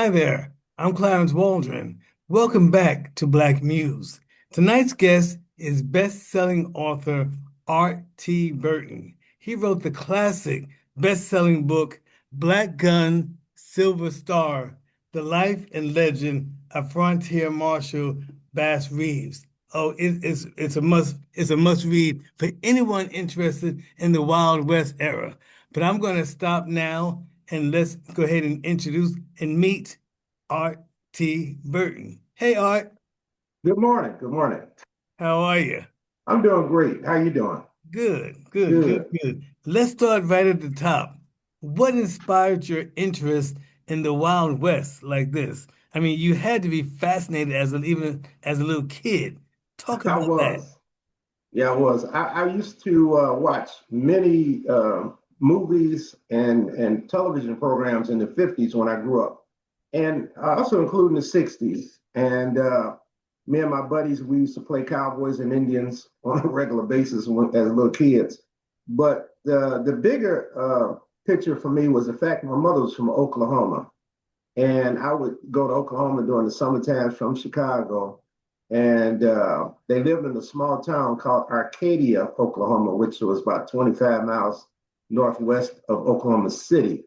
Hi there, I'm Clarence Waldron. Welcome back to Black Muse. Tonight's guest is best-selling author Art T. Burton. He wrote the classic best-selling book Black Gun, Silver Star, The Life and Legend of Frontier Marshal Bass Reeves. Oh, it's a must read for anyone interested in the Wild West era. But I'm going to stop now and let's go ahead and introduce and meet Art T. Burton. Hey, Art, Good morning. Good morning. how are you? I'm doing great. How you doing? Good, good, good, Good. good. Let's start right at the top. What inspired your interest in the Wild West like this? I mean, you had to be fascinated even as a little kid. Talk I about that. was. Yeah, I was. I used to watch many movies and television programs in the 50s when I grew up, and also including the 60s. And me and my buddies, we used to play cowboys and Indians on a regular basis as little kids. But the bigger picture for me was the fact my mother was from Oklahoma. And I would go to Oklahoma during the summertime from Chicago. And they lived in a small town called Arcadia, Oklahoma, which was about 25 miles northwest of Oklahoma City.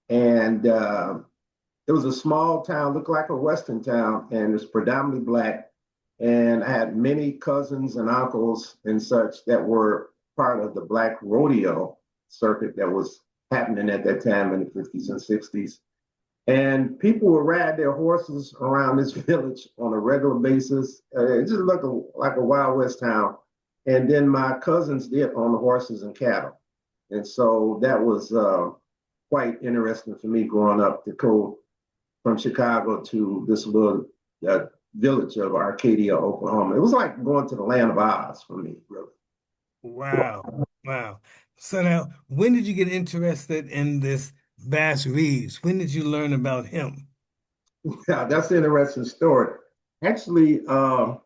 And it was a small town, looked like a Western town, and it was predominantly Black. And I had many cousins and uncles and such that were part of the Black rodeo circuit that was happening at that time in the 50s and 60s. And people would ride their horses around this village on a regular basis. It just looked like a Wild West town. And then my cousins did own the horses and cattle. And so that was quite interesting for me growing up to go from Chicago to this little village of Arcadia, Oklahoma. It was like going to the land of Oz for me, really. Wow, wow. So now, when did you get interested in this Bass Reeves? When did you learn about him? Yeah, that's an interesting story. Actually, I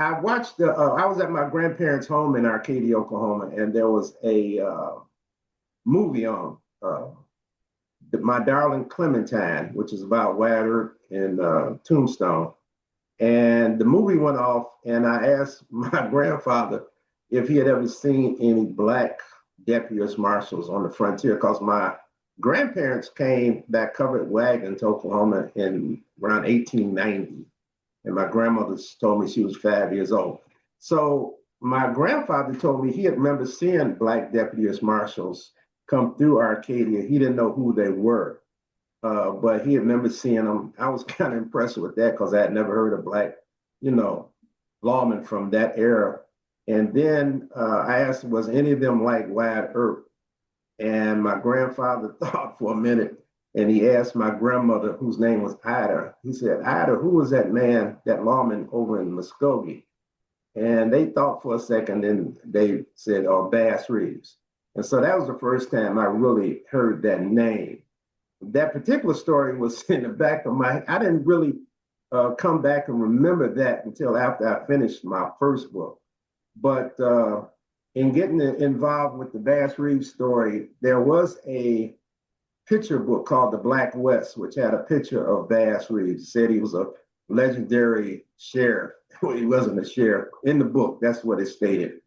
watched I was at my grandparents' home in Arcadia, Oklahoma, and there was a movie on, My Darling Clementine, which is about Wyatt Earp in Tombstone. And the movie went off, and I asked my grandfather if he had ever seen any Black deputies marshals on the frontier, because my grandparents came back covered wagon to Oklahoma in around 1890. And my grandmother told me she was 5 years old. So my grandfather told me he had remember seeing Black deputies marshals come through Arcadia. He didn't know who they were, but he had remember seeing them. I was kind of impressed with that because I had never heard of Black, you know, lawmen from that era. And then I asked, was any of them like Wyatt Earp? And my grandfather thought for a minute, and he asked my grandmother, whose name was Ida. He said, Ida, who was that man, that lawman over in Muskogee? And they thought for a second, and they said, oh, Bass Reeves. And so that was the first time I really heard that name. That particular story was in the back of my, I didn't really come back and remember that until after I finished my first book. But in getting involved with the Bass Reeves story, there was a picture book called The Black West, which had a picture of Bass Reeves. Said he was a legendary sheriff. Well, he wasn't a sheriff in the book. That's what it stated.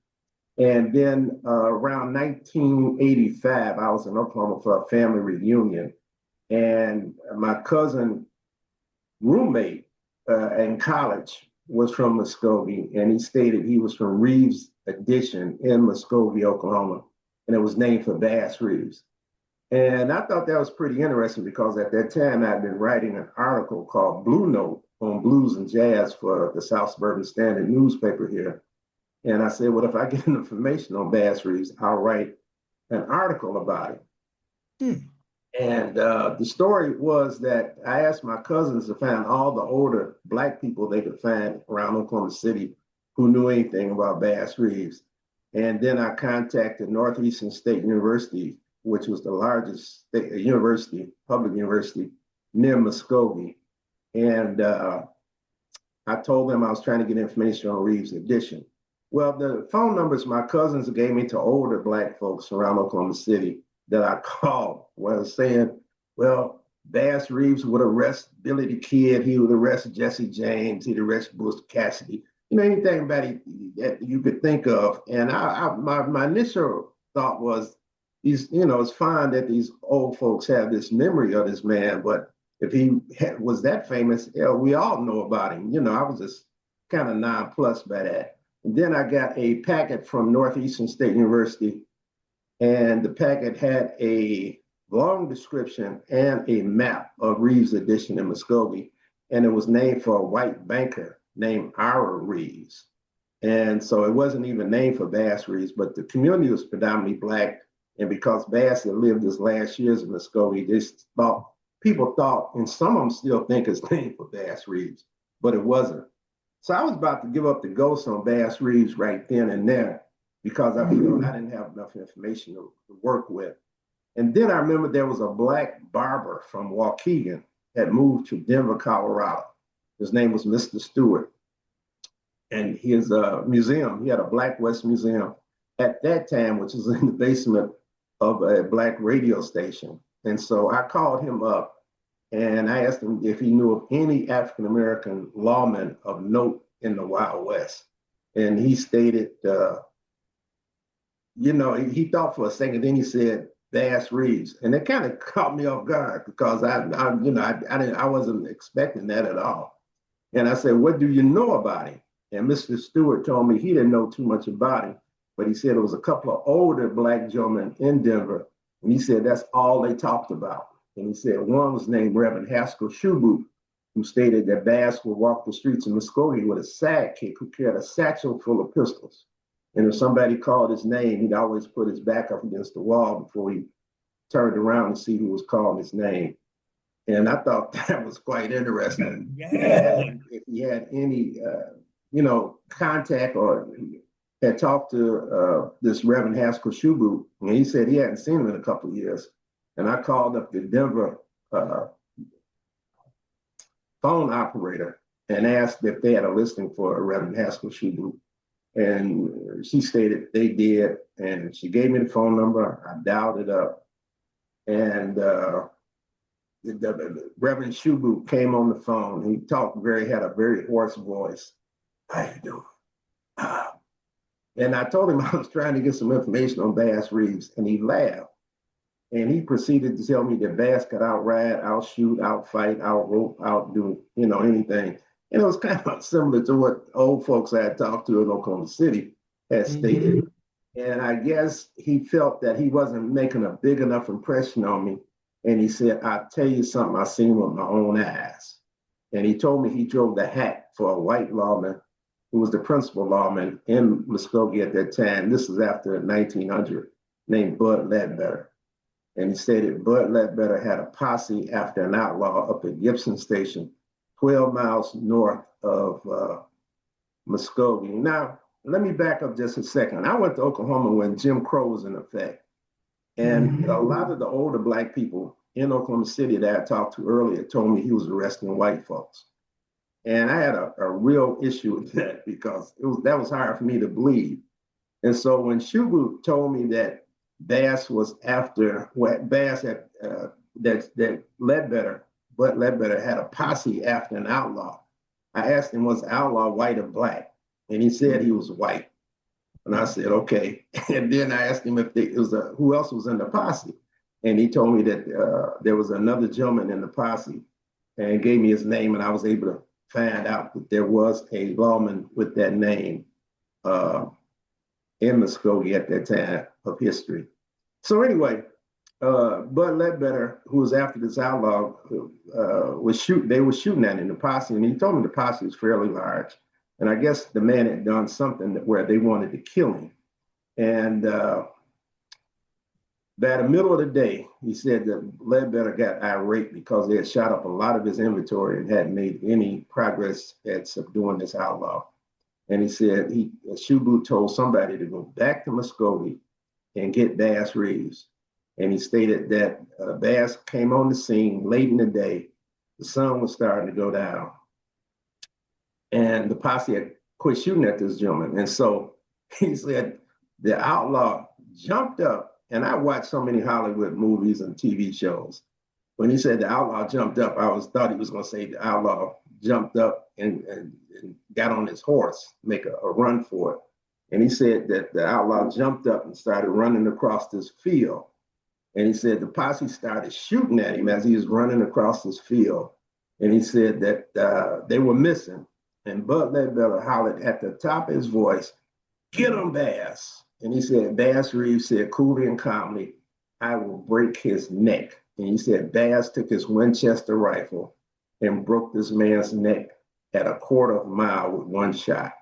And then around 1985, I was in Oklahoma for a family reunion, and my cousin roommate in college was from Muskogee, and he stated he was from Reeves Addition in Muskogee, Oklahoma, and it was named for Bass Reeves. And I thought that was pretty interesting because at that time I'd been writing an article called Blue Note on blues and jazz for the South Suburban Standard newspaper here. And I said, well, if I get information on Bass Reeves, I'll write an article about it. Hmm. And the story was that I asked my cousins to find all the older Black people they could find around Oklahoma City who knew anything about Bass Reeves. And then I contacted Northeastern State University, which was the largest state university, public university near Muskogee. And I told them I was trying to get information on Reeves Addition. Well, the phone numbers my cousins gave me to older Black folks around Oklahoma City that I called was saying, well, Bass Reeves would arrest Billy the Kid. He would arrest Jesse James. He'd arrest Bush Cassidy. Anything about it that you could think of. And my initial thought was, it's fine that these old folks have this memory of this man, but if he was that famous, we all know about him. I was just kind of nonplussed by that. And then I got a packet from Northeastern State University, and the packet had a long description and a map of Reeves Addition in Muskogee, and it was named for a white banker named Ira Reeves. And so it wasn't even named for Bass Reeves, but the community was predominantly Black. And because Bass had lived his last years in Muskogee, people thought, and some of them still think it's named for Bass Reeves, but it wasn't. So I was about to give up the ghost on Bass Reeves right then and there because I felt I didn't have enough information to work with. And then I remember there was a Black barber from Waukegan had moved to Denver, Colorado. His name was Mr. Stewart. And his museum, he had a Black West Museum at that time, which was in the basement of a Black radio station. And so I called him up and I asked him if he knew of any African-American lawmen of note in the Wild West. And he stated, he thought for a second, then he said, Bass Reeves. And it kind of caught me off guard because I wasn't expecting that at all. And I said, what do you know about him? And Mr. Stewart told me he didn't know too much about him, but he said it was a couple of older Black gentlemen in Denver. And he said that's all they talked about. And he said one was named Reverend Haskell Shoeboot, who stated that Bass would walk the streets of Muskogee with a sidekick who carried a satchel full of pistols. And if somebody called his name, he'd always put his back up against the wall before he turned around to see who was calling his name. And I thought that was quite interesting. Yeah. If he had any, contact or had talked to this Reverend Haskell Shoeboot, and he said he hadn't seen him in a couple of years. And I called up the Denver phone operator and asked if they had a listing for Reverend Haskell Shoeboot. And she stated they did, and she gave me the phone number. I dialed it up, and the Reverend Shoeboot came on the phone. He had a very hoarse voice. How you doing? And I told him I was trying to get some information on Bass Reeves, and he laughed. And he proceeded to tell me that Bass could outride, outshoot, outfight, outrope, outdo, anything. And it was kind of similar to what old folks I had talked to in Oklahoma City had stated. And I guess he felt that he wasn't making a big enough impression on me. And he said, I'll tell you something I seen with my own eyes. And he told me he drove the hack for a white lawman who was the principal lawman in Muskogee at that time. This was after 1900, named Bud Ledbetter. And he stated Bud Ledbetter had a posse after an outlaw up at Gibson Station, 12 miles north of Muskogee. Now, let me back up just a second. I went to Oklahoma when Jim Crow was in effect. And a lot of the older Black people in Oklahoma City that I talked to earlier told me he was arresting white folks. And I had a real issue with that because that was hard for me to believe. And so when Shoeboot told me that Bass was after what Bass had, that Ledbetter, but Ledbetter had a posse after an outlaw, I asked him, was the outlaw white or Black? And he said he was white. And I said, okay. And then I asked him if who else was in the posse. And he told me that there was another gentleman in the posse and gave me his name, and I was able to find out that there was a lawman with that name in Muskogee at that time of history. So anyway, Bud Ledbetter, who was after this outlaw, they were shooting at him in the posse, and he told me the posse was fairly large. And I guess the man had done something where they wanted to kill him. And by the middle of the day, he said that Ledbetter got irate because they had shot up a lot of his inventory and hadn't made any progress at subduing this outlaw. And he said Shoeboot told somebody to go back to Muskogee and get Bass Reeves. And he stated that Bass came on the scene late in the day. The sun was starting to go down. And the posse had quit shooting at this gentleman. And so he said the outlaw jumped up, and I watched so many Hollywood movies and TV shows, when he said the outlaw jumped up, I thought he was going to say the outlaw jumped up and got on his horse, make a run for it. And he said that the outlaw jumped up and started running across this field. And he said the posse started shooting at him as he was running across this field. And he said that they were missing. And Bud Ledbetter hollered at the top of his voice, "Get him, Bass." And he said, Bass Reeves said coolly and calmly, "I will break his neck." And he said Bass took his Winchester rifle and broke this man's neck at a quarter of a mile with one shot.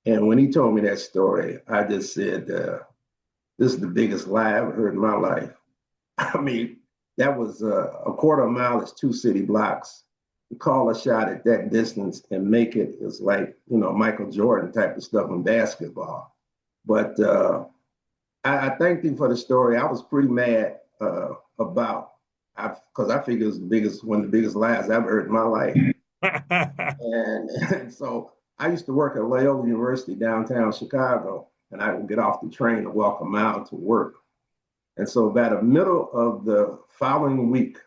And when he told me that story, I just said, this is the biggest lie I've ever heard in my life. I mean, that was a quarter of a mile is 2 city blocks. To call a shot at that distance and make it is like, Michael Jordan type of stuff in basketball. But I thank you for the story. I was pretty mad because I figured it was one of the biggest lies I've heard in my life. and so I used to work at Loyola University downtown Chicago, and I would get off the train and walk a mile to work. And so by the middle of the following week,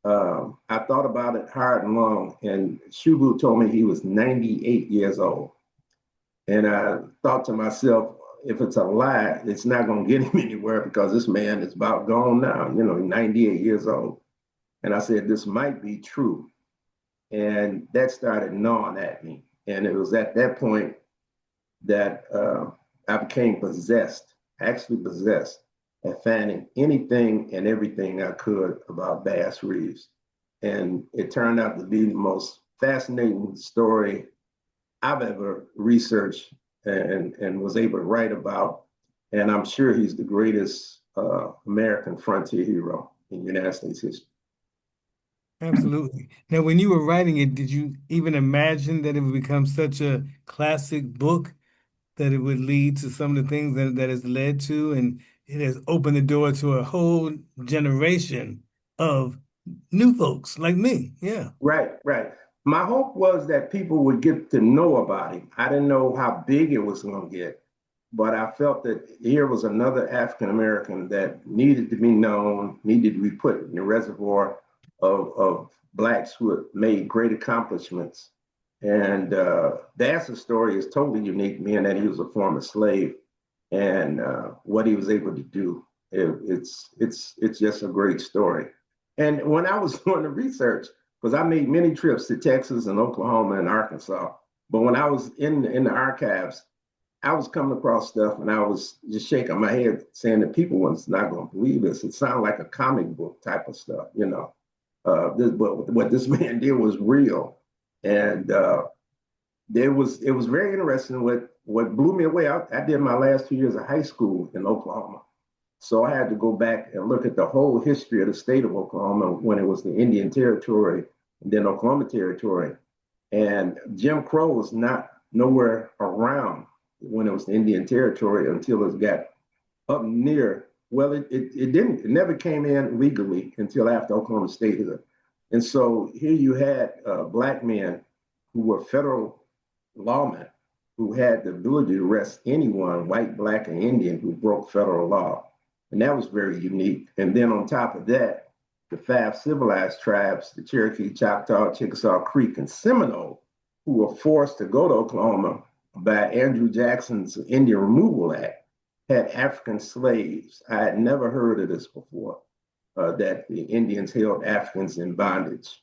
I thought about it hard and long, and Shubu told me he was 98 years old. And I thought to myself, if it's a lie, it's not going to get him anywhere because this man is about gone now, 98 years old. And I said, this might be true. And that started gnawing at me. And it was at that point that I became possessed, actually possessed, at finding anything and everything I could about Bass Reeves. And it turned out to be the most fascinating story I've ever researched and was able to write about. And I'm sure he's the greatest American frontier hero in United States history. Absolutely. Now, when you were writing it, did you even imagine that it would become such a classic book that it would lead to some of the things that it's led to? And it has opened the door to a whole generation of new folks like me. Yeah. Right, right. My hope was that people would get to know about him. I didn't know how big it was going to get, but I felt that here was another African American that needed to be known, needed to be put in the reservoir of Blacks who had made great accomplishments. And Bass's story is totally unique, being that he was a former slave and what he was able to do. It's just a great story. And when I was doing the research, because I made many trips to Texas and Oklahoma and Arkansas, but when I was in the archives, I was coming across stuff and I was just shaking my head saying that people was not going to believe this. It sounded like a comic book type of stuff, but what this man did was real. And it was very interesting. What blew me away, I did my last 2 years of high school in Oklahoma. So I had to go back and look at the whole history of the state of Oklahoma when it was the Indian Territory and then Oklahoma Territory. And Jim Crow was not nowhere around when it was the Indian Territory until it got up near, well, it never came in legally until after Oklahoma statehood. And so here you had Black men who were federal lawmen who had the ability to arrest anyone, white, Black, and Indian, who broke federal law. And that was very unique. And then on top of that, the 5 civilized tribes, the Cherokee, Choctaw, Chickasaw, Creek, and Seminole, who were forced to go to Oklahoma by Andrew Jackson's Indian Removal Act, had African slaves. I had never heard of this before, that the Indians held Africans in bondage.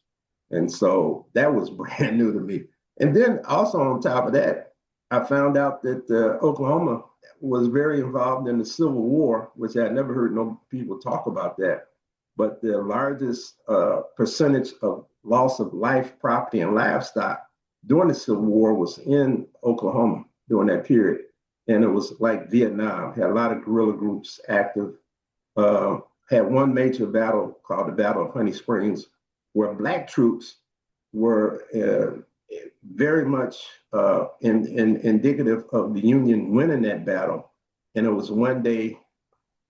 And so that was brand new to me. And then also on top of that, I found out that Oklahoma was very involved in the Civil War, which I had never heard no people talk about that. But the largest percentage of loss of life, property, and livestock during the Civil War was in Oklahoma during that period. And it was like Vietnam, had a lot of guerrilla groups active, had one major battle called the Battle of Honey Springs, where Black troops were very much indicative of the Union winning that battle. And it was one day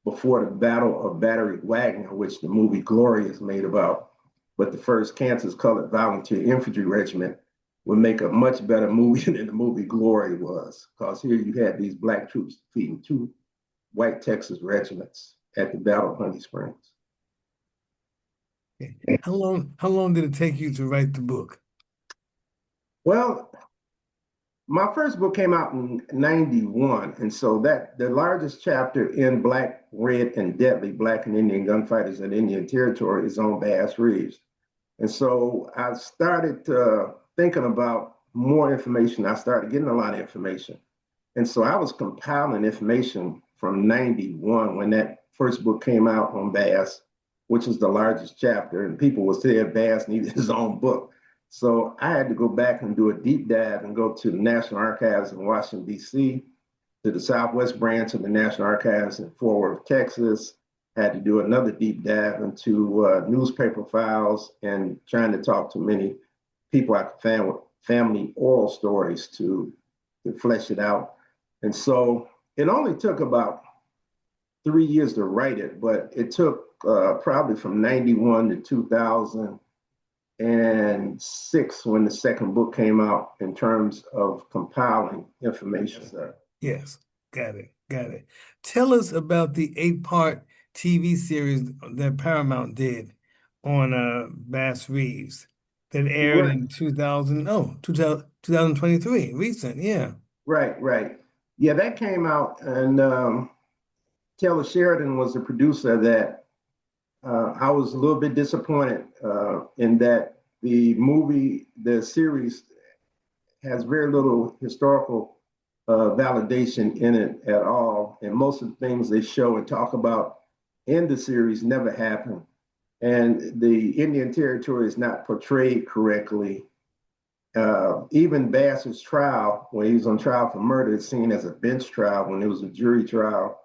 before the Battle of Battery Wagner, which the movie Glory is made about. But the 1st Kansas Colored Volunteer Infantry Regiment would make a much better movie than the movie Glory was, because here you had these Black troops defeating 2 white Texas regiments at the Battle of Honey Springs. Okay. How long did it take you to write the book? Well, my first book came out in 91, and so that the largest chapter in Black, Red, and Deadly Black and Indian Gunfighters in Indian Territory is on Bass Reeves. And so I started thinking about more information. I started getting a lot of information. And so I was compiling information from 91 when that first book came out on Bass, which is the largest chapter. And people would say Bass needed his own book. So I had to go back and do a deep dive and go to the National Archives in Washington, D.C., to the Southwest branch of the National Archives in Fort Worth, Texas. Had to do another deep dive into newspaper files and trying to talk to many people I could find with family oral stories to flesh it out. And so it only took about 3 years to write it, but it took probably from 91 to 2006 when the second book came out in terms of compiling information. Yes. Yes, got it, got it. Tell us about the eight-part TV series that Paramount did on Bass Reeves that aired Right, in 2000, 2023, recent, yeah. right. Yeah, that came out, and Taylor Sheridan was the producer of that. I was a little bit disappointed in that the series has very little historical validation in it at all. And most of the things they show and talk about in the series never happen. And the Indian Territory is not portrayed correctly. Even Bass's trial, when he was on trial for murder, is seen as a bench trial when it was a jury trial.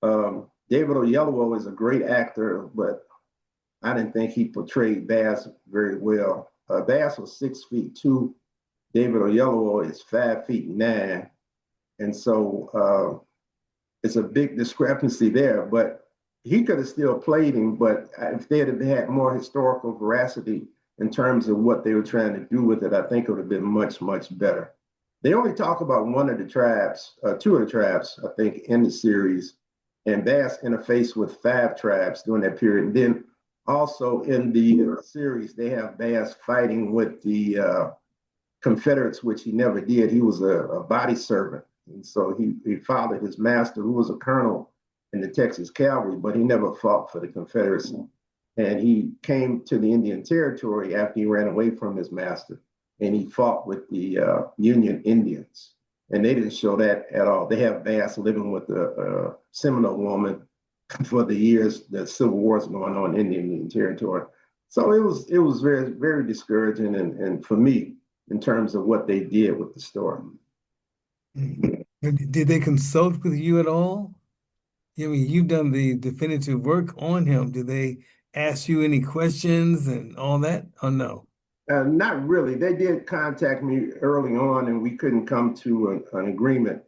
David Oyelowo is a great actor, but I didn't think he portrayed Bass very well. Bass was 6'2". David Oyelowo is 5'9". And so it's a big discrepancy there. But he could have still played him, but if they had had more historical veracity in terms of what they were trying to do with it, I think it would have been much better. They only talk about one of the tribes, two of the tribes, I think, in the series. And Bass interfaced with 5 tribes during that period. And then also in the series, they have Bass fighting with the Confederates, which he never did. He was a body servant. And so he followed his master, who was a colonel in the Texas Cavalry, but he never fought for the Confederacy. And he came to the Indian Territory after he ran away from his master, and he fought with the Union Indians. And they didn't show that at all. They have Bass living with a Seminole woman for the years that Civil War is going on in the Indian Territory. So it was very discouraging, and for me, in terms of what they did with the story. Mm. Did they consult with you at all? I mean, you've done the definitive work on him. Did they ask you any questions and all that? Or no? Not really. They did contact me early on, and we couldn't come to an agreement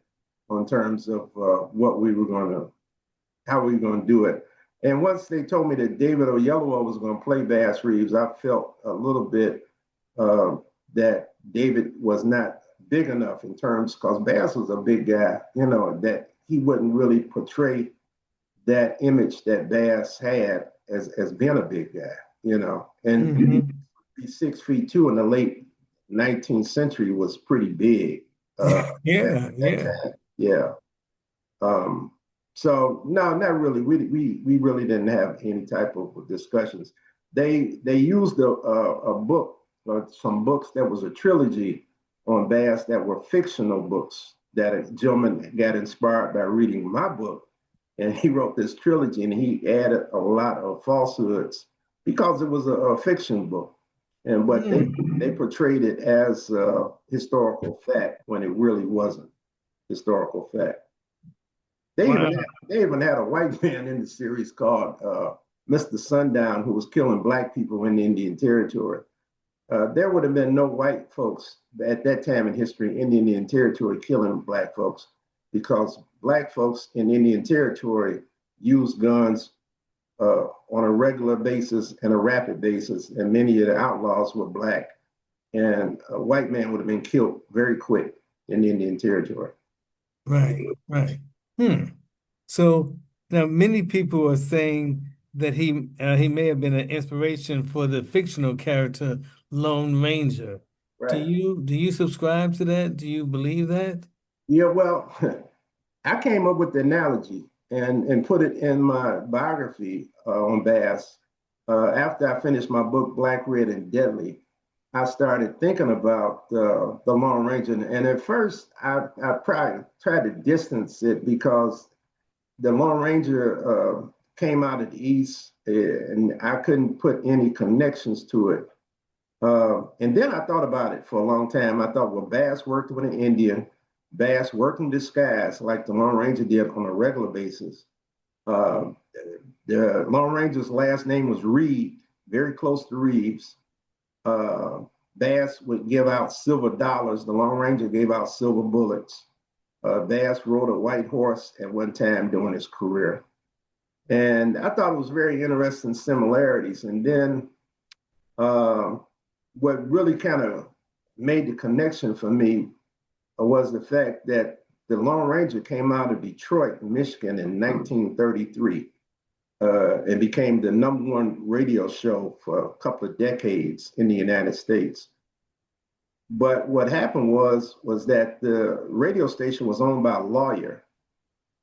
on terms of what we were going to, how we were going to do it. And once they told me that David Oyelowo was going to play Bass Reeves, I felt a little bit that David was not big enough in terms, because Bass was a big guy, that he wouldn't really portray that image that Bass had as being a big guy, and Hmm. be 6'2" in the late 19th century was pretty big. At Yeah, that yeah. time. Yeah. Um, so no, not really. We really didn't have any type of discussions. They used a book, some books that was a trilogy on Bass that were fictional books that a gentleman got inspired by reading my book, and he wrote this trilogy, and he added a lot of falsehoods because it was a fiction book, and but Mm. they portrayed it as historical fact when it really wasn't historical fact. They Wow. even had, they even had a white man in the series called Mr. Sundown, who was killing black people in the Indian Territory. There would have been no white folks at that time in history in the Indian Territory killing black folks, because black folks in Indian Territory used guns on a regular basis and a rapid basis, and many of the outlaws were black. And a white man would have been killed very quick in the Indian Territory. Right, right. Hmm. So now many people are saying that he may have been an inspiration for the fictional character Lone Ranger. Right. Do you subscribe to that? Do you believe that? Yeah, well, I came up with the analogy and put it in my biography on Bass. After I finished my book, Black, Red, and Deadly, I started thinking about the Lone Ranger. And at first, I tried to distance it because the Lone Ranger came out of the East and I couldn't put any connections to it. And then I thought about it for a long time. I thought, well, Bass worked with an Indian. Bass worked in disguise like the Lone Ranger did on a regular basis. Uh, the Lone Ranger's last name was Reed, very close to Reeves. Uh, Bass would give out silver dollars. The Lone Ranger gave out silver bullets. Bass rode a white horse at one time during his career. And I thought it was very interesting similarities. And then uh, what really kind of made the connection for me was the fact that the Lone Ranger came out of Detroit, Michigan in 1933 and became the #1 radio show for a couple of decades in the United States. But what happened was that the radio station was owned by a lawyer,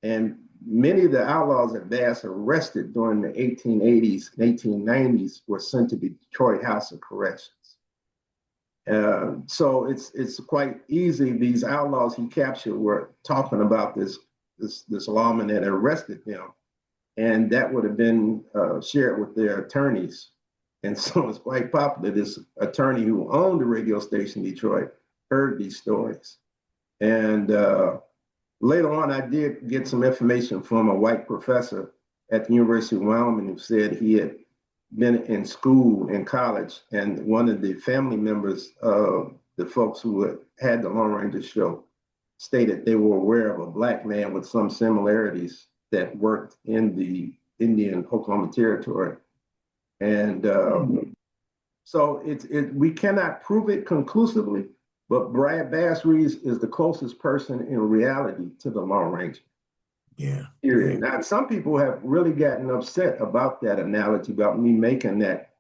and many of the outlaws that Bass arrested during the 1880s and 1890s were sent to the Detroit House of Corrections. So it's quite easy. These outlaws he captured were talking about this lawman that arrested them, and that would have been shared with their attorneys. And so it's quite popular. This attorney who owned the radio station in Detroit heard these stories. And later on, I did get some information from a white professor at the University of Wyoming who said he had been in school, in college, and one of the family members of the folks who had the Lone Ranger show stated they were aware of a black man with some similarities that worked in the Indian Oklahoma Territory. And so we cannot prove it conclusively, but Brad Bass Reeves is the closest person in reality to the Lone Ranger. Yeah. Period. Now, some people have really gotten upset about that analogy, about me making that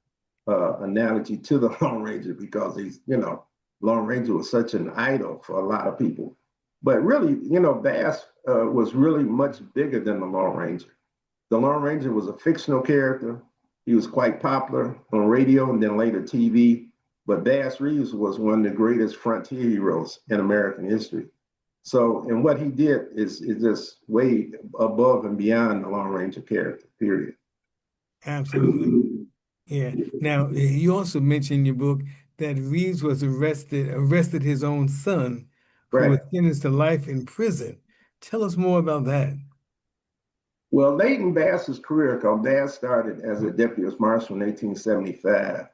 analogy to the Lone Ranger because Lone Ranger was such an idol for a lot of people. But really, Bass was really much bigger than the Lone Ranger. The Lone Ranger was a fictional character. He was quite popular on radio and then later TV. But Bass Reeves was one of the greatest frontier heroes in American history. So, and what he did is just way above and beyond the Lone Ranger character, period. Absolutely. Yeah. Now, you also mentioned in your book that Reeves was arrested his own son, who was Right. sentenced to life in prison. Tell us more about that. Well, late in Bass's career, because Bass started as a deputy marshal in 1875,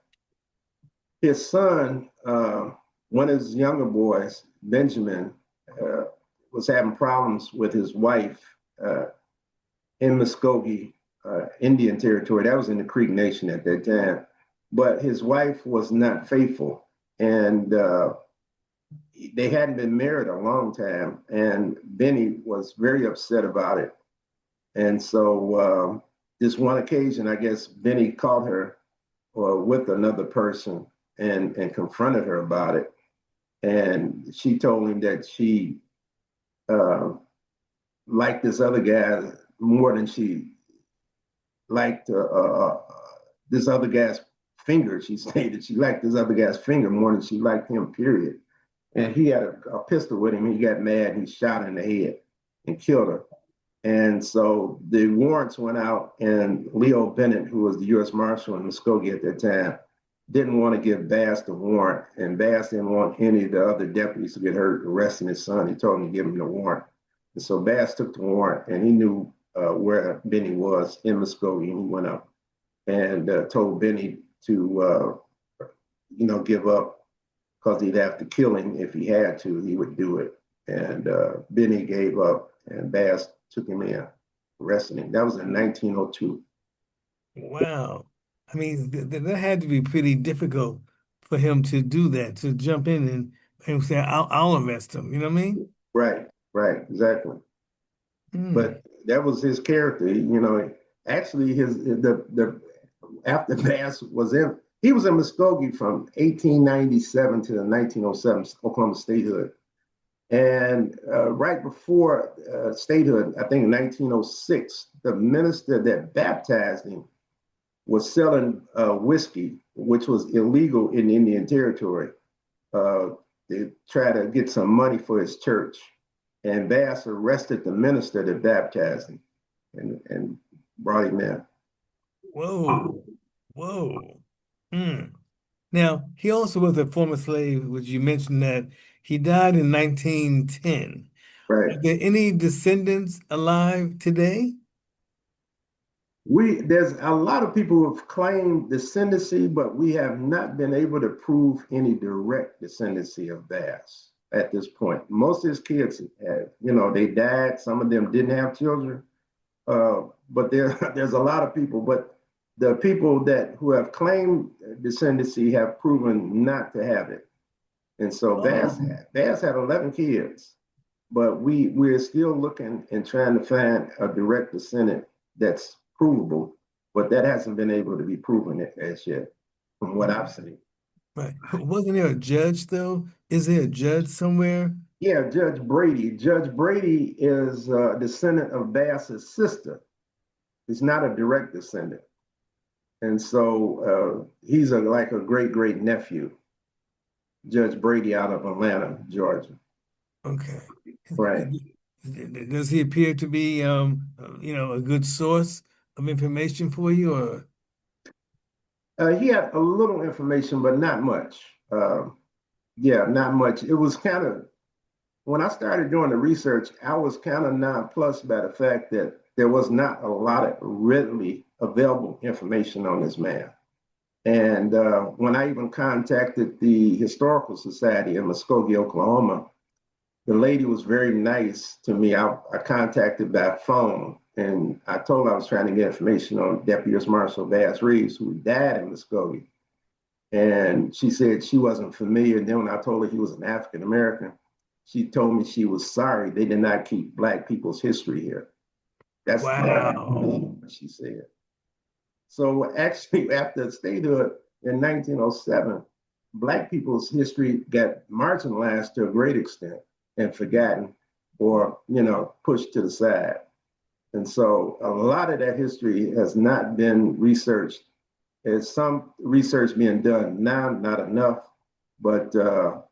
his son, one of his younger boys, Benjamin, uh, was having problems with his wife in Muskogee, Indian Territory. That was in the Creek Nation at that time. But his wife was not faithful, and they hadn't been married a long time. And Benny was very upset about it. And so this one occasion, I guess Benny caught her with another person and confronted her about it. And she told him that she uh, liked this other guy more than she liked this other guy's finger. She stated she liked this other guy's finger more than she liked him, period. And he had a pistol with him. He got mad and he shot her in the head and killed her. And so the warrants went out, and Leo Bennett, who was the U.S. Marshal in Muskogee at that time, didn't want to give Bass the warrant, and Bass didn't want any of the other deputies to get hurt arresting his son. He told him to give him the warrant. And so Bass took the warrant, and he knew where Benny was in Muskogee, and he went up and told Benny to, give up because he'd have to kill him if he had to. He would do it. And Benny gave up, and Bass took him in, arrested him. That was in 1902. Wow. I mean, that had to be pretty difficult for him to do that, to jump in and say, I'll arrest him. You know what I mean? Right, exactly. Mm. But that was his character. actually his the after Bass was in, he was in Muskogee from 1897 to 1907 Oklahoma statehood. And right before statehood, I think in 1906, the minister that baptized him was selling whiskey, which was illegal in Indian Territory. Uh, to try to get some money for his church. And Bass arrested the minister that baptized him and brought him in. Whoa, whoa. Hmm. Now, he also was a former slave, which you mentioned that he died in 1910. Right. Are there any descendants alive today? There's a lot of people who have claimed descendancy, but we have not been able to prove any direct descendancy of Bass at this point. Most of his kids had, they died. Some of them didn't have children, but there's a lot of people. But the people who have claimed descendancy have proven not to have it. And so Oh, Bass had 11 kids, but we're still looking and trying to find a direct descendant that's provable, but that hasn't been able to be proven as yet, from what I've seen. right. Wasn't there a judge, though? Is there a judge somewhere? Yeah, Judge Brady. Judge Brady is a descendant of Bass's sister. He's not a direct descendant, and so he's like a great great nephew. Judge Brady out of Atlanta, Georgia. Okay. Right. Does he appear to be, a good source of information for you, or? He had a little information, but not much. Yeah, not much. It was kind of when I started doing the research, I was kind of nonplussed by the fact that there was not a lot of readily available information on this man. And when I even contacted the Historical Society in Muskogee, Oklahoma, the lady was very nice to me. I contacted by phone and I told her I was trying to get information on Deputy Marshal Bass Reeves, who died in Muskogee. And she said she wasn't familiar. And then when I told her he was an African American, she told me she was sorry they did not keep Black people's history here. That's Wow. what she said. So actually, after statehood in 1907, Black people's history got marginalized to a great extent and forgotten or, pushed to the side. And so a lot of that history has not been researched. There's some research being done now, not enough, but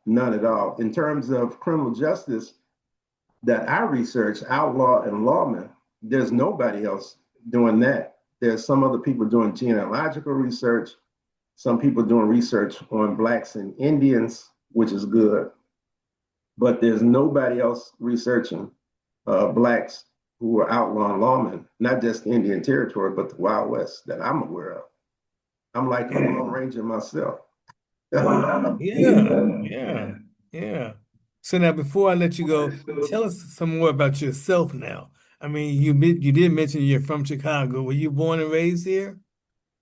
none at all. In terms of criminal justice that I research, outlaw and lawmen, there's nobody else doing that. There's some other people doing genealogical research, some people doing research on Blacks and Indians, which is good, but there's nobody else researching Blacks who are outlaw and lawmen, not just the Indian Territory, but the Wild West that I'm aware of. I'm like a Lone Ranger myself. Yeah, yeah, yeah. So now, before I let you go, tell us some more about yourself now. I mean, you did mention you're from Chicago. Were you born and raised here?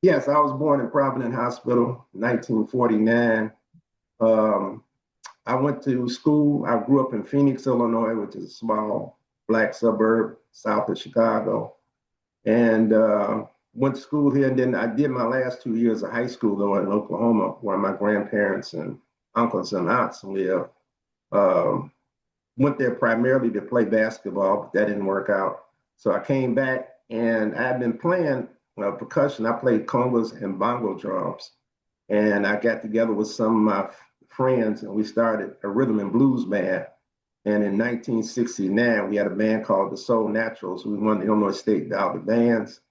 Yes, I was born in Providence Hospital, 1949. Um, I went to school. I grew up in Phoenix, Illinois, which is a small Black suburb south of Chicago, and went to school here. And then I did my last 2 years of high school, though, in Oklahoma, where my grandparents and uncles and aunts live. Um, Went there primarily to play basketball, but that didn't work out. So I came back and I've been playing percussion. I played congas and bongo drums. And I got together with some of my friends and we started a rhythm and blues band. And in 1969, we had a band called the Soul Naturals. We won the Illinois State Battle of Bands.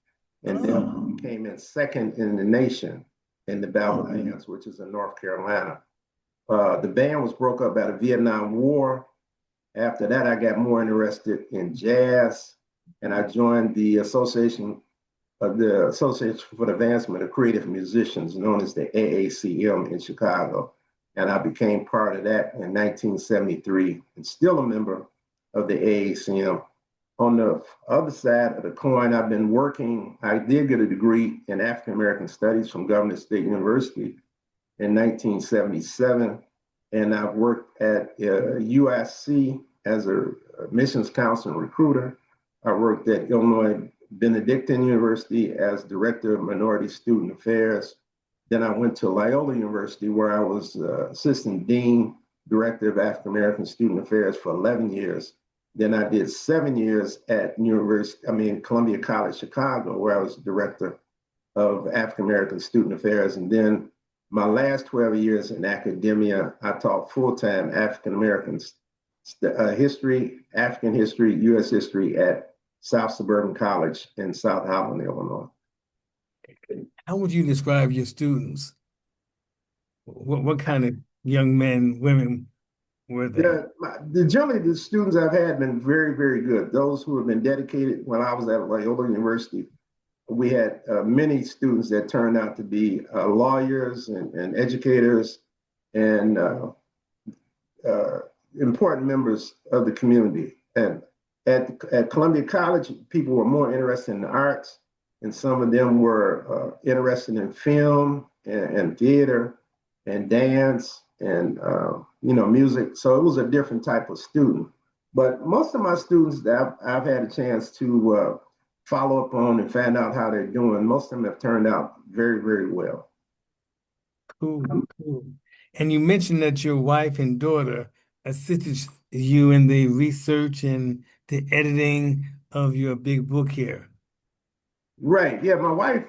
And Oh, then we came in second in the nation in the Battle of Bands, which is in North Carolina. The band was broke up by the Vietnam War. After that, I got more interested in jazz, and I joined the Association for the Advancement of Creative Musicians, known as the AACM in Chicago. And I became part of that in 1973 and still a member of the AACM. On the other side of the coin, I did get a degree in African American Studies from Governor State University in 1977. And I've worked at USC as a missions counselor and recruiter. I worked at Illinois Benedictine University as Director of Minority Student Affairs. Then I went to Loyola University, where I was Assistant Dean, Director of African American Student Affairs for 11 years. Then I did 7 years at Columbia College Chicago, where I was Director of African American Student Affairs. And then my last 12 years in academia, I taught full-time African American history, African history, U.S. history at South Suburban College in South Holland, Illinois. How would you describe your students? What kind of young men, women were they? Generally, the students I've had been very, very good. Those who have been dedicated. When I was at Loyola University, we had many students that turned out to be lawyers and educators and important members of the community. And at Columbia College, people were more interested in the arts, and some of them were interested in film and theater and dance and music. So it was a different type of student. But most of my students that I've had a chance to follow up on and find out how they're doing, most of them have turned out very, very well. Cool, cool. And you mentioned that your wife and daughter assisted you in the research and the editing of your big book here. Right. Yeah, my wife,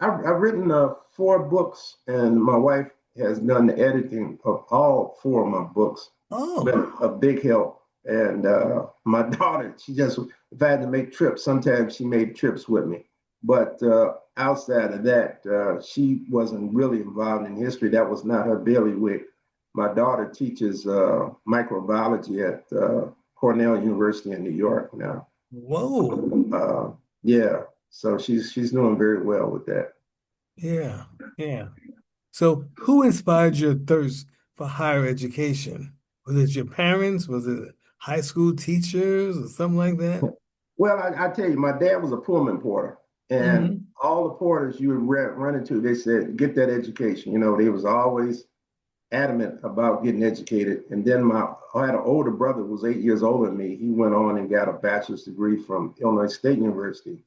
I've written 4 books, and my wife has done the editing of all 4 of my books. It's Oh, been a big help. And my daughter, if I had to make trips, sometimes she made trips with me. But outside of that, she wasn't really involved in history. That was not her bailiwick. My daughter teaches microbiology at Cornell University in New York now. whoa. Yeah, so she's doing very well with that. Yeah, yeah. So who inspired your thirst for higher education? Was it your parents? Was it high school teachers or something like that? Well, I tell you, my dad was a Pullman porter, and Hmm. all the porters you would run into, they said, get that education. They was always adamant about getting educated. And then I had an older brother who was 8 years older than me. He went on and got a bachelor's degree from Illinois State University.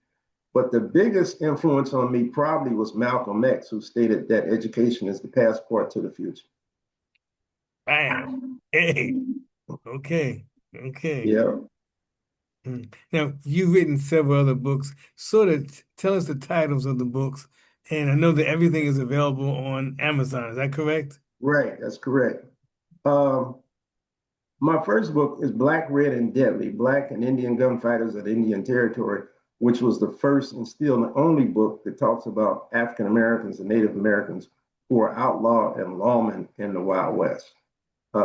But the biggest influence on me probably was Malcolm X, who stated that education is the passport to the future. Bam. Hey, okay, okay. Yeah. Now, you've written several other books. Sort of tell us the titles of the books. And I know that everything is available on Amazon. Is that correct? Right, that's correct. Um, my first book is Black, Red, and Deadly, Black and Indian Gunfighters of Indian Territory, which was the first and still the only book that talks about African Americans and Native Americans who were outlaw and lawmen in the Wild West.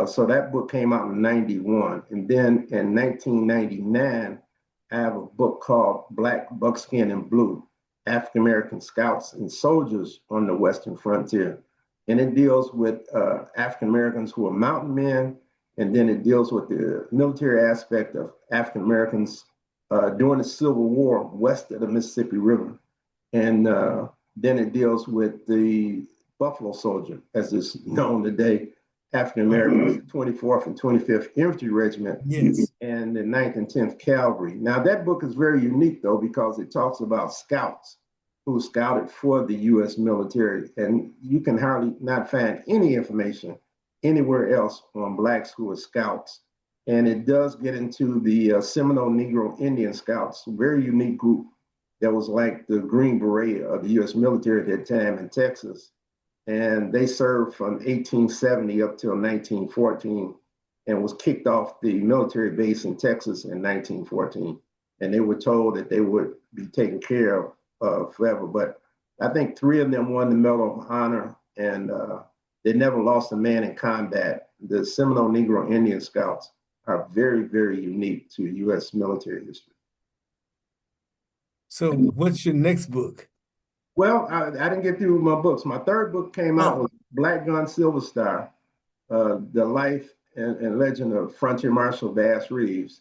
So that book came out in 91. And then in 1999, I have a book called Black, Buckskin, and Blue, African American Scouts and Soldiers on the Western Frontier. And it deals with African Americans who are mountain men, and then it deals with the military aspect of African Americans during the Civil War west of the Mississippi River. And then it deals with the Buffalo Soldier, as is known today, African Americans, 24th and 25th Infantry Regiment, Yes. and the 9th and 10th Cavalry. Now, that book is very unique, though, because it talks about scouts who scouted for the U.S. military. And you can hardly not find any information anywhere else on Blacks who were scouts. And it does get into the Seminole Negro Indian Scouts, a very unique group that was like the Green Beret of the U.S. military at that time in Texas. And they served from 1870 up till 1914 and was kicked off the military base in Texas in 1914. And they were told that they would be taken care of forever. But I think 3 of them won the Medal of Honor, and they never lost a man in combat. The Seminole Negro Indian Scouts are very, very unique to U.S. military history. So what's your next book? Well, I didn't get through my books. My third book came out Oh, was Black Gun Silver Star, The Life and Legend of Frontier Marshal Bass Reeves.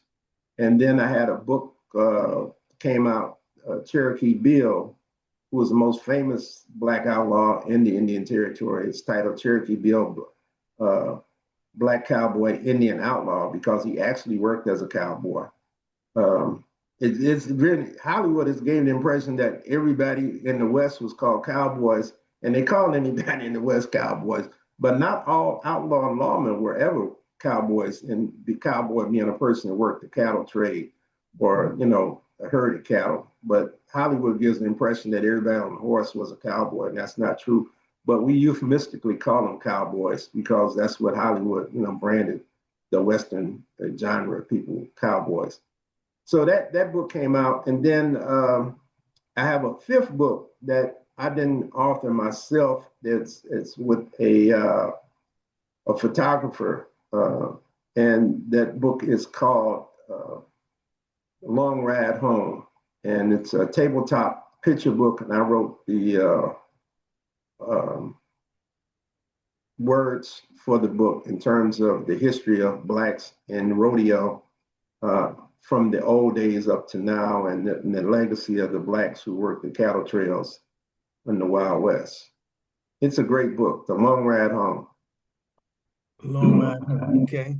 And then I had a book came out, Cherokee Bill, who was the most famous Black outlaw in the Indian Territory. It's titled Cherokee Bill, Black Cowboy Indian Outlaw, because he actually worked as a cowboy. Um, It's really Hollywood has gained the impression that everybody in the West was called cowboys, and they called anybody in the West cowboys. But not all outlaw and lawmen were ever cowboys, and the cowboy being a person that worked the cattle trade or a herd of cattle. But Hollywood gives the impression that everybody on a horse was a cowboy, and that's not true. But we euphemistically call them cowboys because that's what Hollywood, branded the Western genre of people, cowboys. So that book came out, and then I have a fifth book that I didn't author myself. It's with a photographer, and that book is called Long Ride Home, and it's a tabletop picture book, and I wrote the um, words for the book in terms of the history of blacks in rodeo uh, from the old days up to now, and the legacy of the blacks who worked the cattle trails in the Wild West. It's a great book, The Long Ride Home. Long ride home. Okay.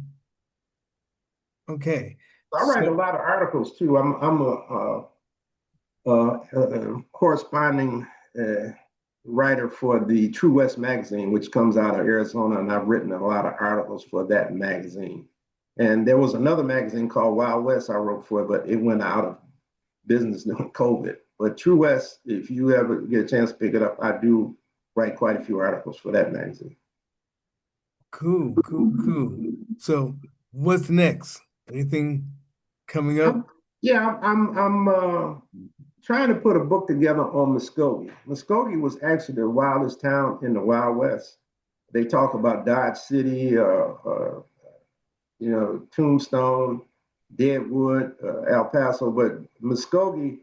Okay. I write a So, lot of articles too. I'm a corresponding uh, writer for the True West magazine, which comes out of Arizona, and I've written a lot of articles for that magazine. And there was another magazine called Wild West I wrote for, but it went out of business during COVID. But True West, if you ever get a chance to pick it up, I do write quite a few articles for that magazine. cool, cool, cool. So, what's next? Anything coming up? I'm, yeah, I'm trying to put a book together on Muskogee. Muskogee was actually the wildest town in the Wild West. They talk about Dodge City, Tombstone, Deadwood, El Paso, but Muskogee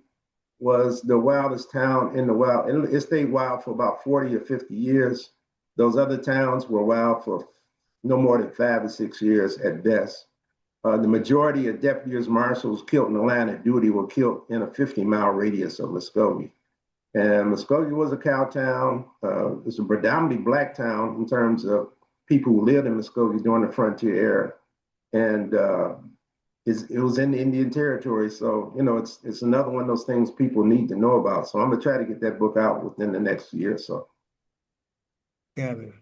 was the wildest town in the wild. It stayed wild for about 40 or 50 years. Those other towns were wild for no more than 5 or 6 years at best. The majority of deputies, marshals killed in the line of duty were killed in a 50-mile radius of Muskogee. And Muskogee was a cow town. It's a predominantly black town in terms of people who lived in Muskogee during the frontier era. And it was in the Indian Territory. So, it's another one of those things people need to know about. So I'm going to try to get that book out within the next year or so. Got it.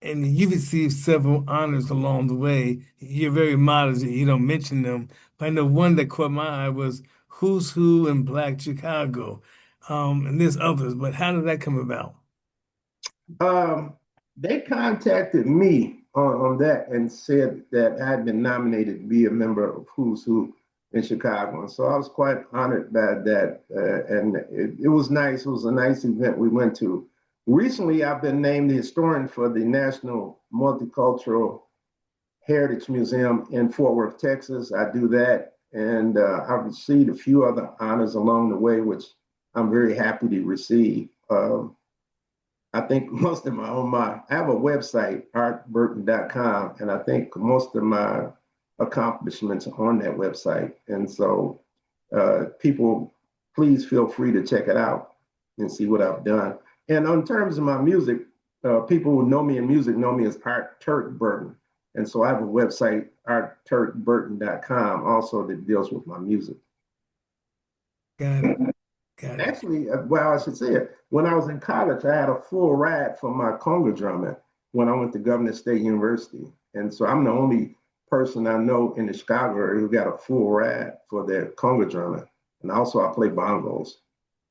And you received several honors along the way. You're very modest. You don't mention them. But I know one that caught my eye was Who's Who in Black Chicago. And there's others, but how did that come about? Um, they contacted me on that and said that I had been nominated to be a member of Who's Who in Chicago. And so I was quite honored by that. And it was nice. It was a nice event we went to. Recently, I've been named the historian for the National Multicultural Heritage Museum in Fort Worth, Texas. I do that. And I've received a few other honors along the way, which I'm very happy to receive. I think most of I have a website, artburton.com, and I think most of my accomplishments are on that website. And so people, please feel free to check it out and see what I've done. And in terms of my music, people who know me in music know me as Art Turk Burton. And so I have a website, artturkburton.com, also that deals with my music. Got it. Got it. Actually, well, I should say it. When I was in college, I had a full ride for my conga drumming when I went to Governor State University. And so I'm the only person I know in the Chicago area who got a full ride for their conga drumming. And also I play bongos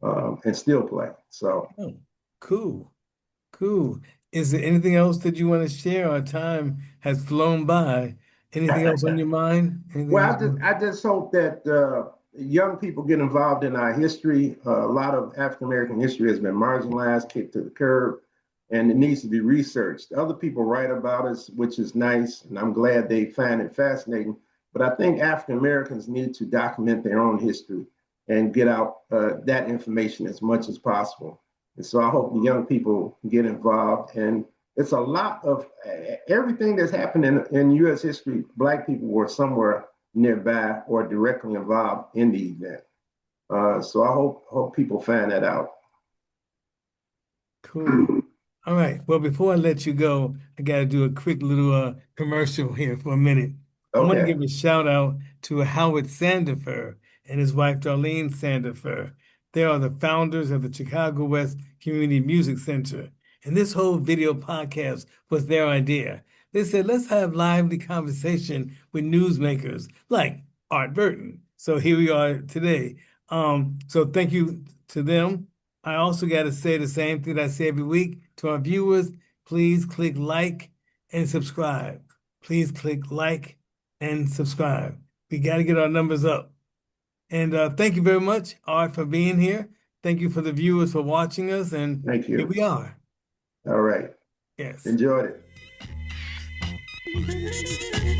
and still play. So, Oh, cool. Cool. Is there anything else that you want to share? Our time has flown by. Anything else on your mind? Anything well, else? I just hope that young people get involved in our history. A lot of African American history has been marginalized, kicked to the curb, and it needs to be researched. Other people write about us, which is nice, and I'm glad they find it fascinating. But I think African Americans need to document their own history and get out that information as much as possible. And so I hope the young people get involved. And it's a lot of everything that's happened in U.S. history. Black people were somewhere nearby or directly involved in the event. So I hope people find that out. Cool. All right. Well, before I let you go, I got to do a quick little commercial here for a minute. I want to Okay. give a shout out to Howard Sandifer and his wife, Darlene Sandifer. They are the founders of the Chicago West Community Music Center. And this whole video podcast was their idea. They said, let's have lively conversation with newsmakers like Art Burton. So here we are today. So thank you to them. I also got to say the same thing that I say every week to our viewers. Please click like and subscribe. Please click like and subscribe. We got to get our numbers up. And thank you very much, Art, for being here. Thank you for the viewers for watching us. And Thank here you. we are. All right. Yes. Enjoyed it.